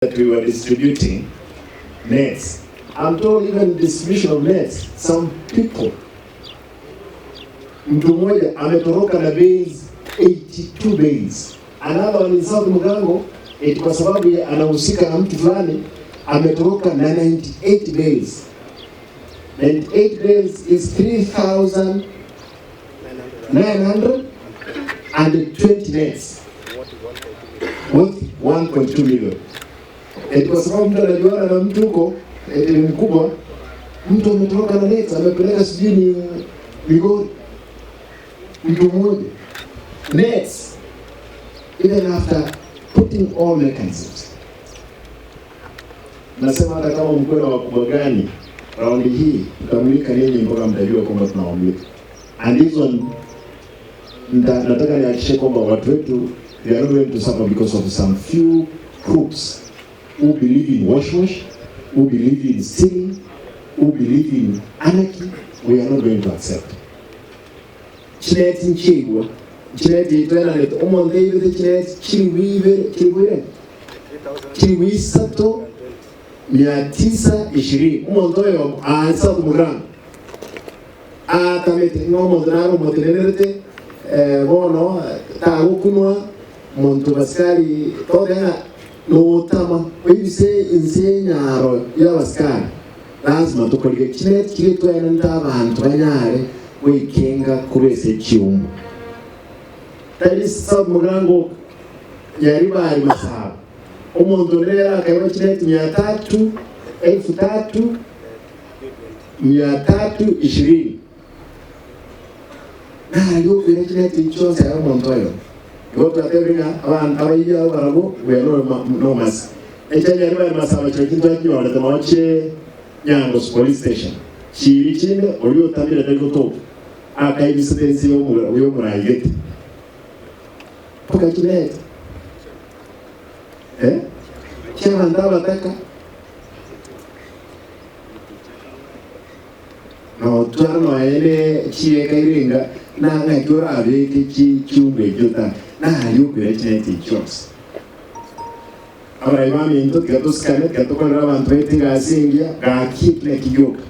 that we were distributing nets. I'm told even distribution of nets, some people, mtu mmoja ametoroka na bales 82 bales. Another one in South Mugango, kwa sababu anahusika na mtu fulani, ametoroka na 98 bales. 98 bales is 3,920 nets worth 1.2 million. Kwa sababu mtu anajuana na mtu huko mkubwa, mtu ametoroka na nets, amepeleka sijui ni Migori, mtu mmoja. Nets, even after putting all mechanisms. Nasema hata kama mkwela wakubwa gani, raundi hii, tutamulika ninyi mpaka mtajua kwamba tunawamulika. And this one, nataka nihakikishe kwamba watu wetu, they are not going to suffer because of some few groups who believe in wash, who believe in stealing, who believe in anarchy. We are not going to accept. Chineti nchigwa, chineti itwena leto, omonde ibete chineti chiliwi sato 920, omondoyo South Mugango. Kamete ngomonde naro motenerete, bono tagukunwa montu baskari toga no tama wibise insenyaro ya baskari lazima tukolike chineti kilitwena ndabantu banyare wekenga kubese chiumu. Tari South Mugango yari bari masaba omuntu ndera akayiba chineti 3,320 yo kwere chineti chose ya omuntu ayo yoto atebinga abantu abayiya barabo we no mas yari bari masaba cyo kintu akiwa ndamache Nyango police station chiri chine oliyo tabira ndiko top akayibisidensi yo murayete poka chineti chama ndaba taka no twarno ene chiye kairinga na ngakura abeke chumbe jota na yukure chineti chos ahora imami into gatos kanet gato con la bantrete gasingia ga kitle kiyoka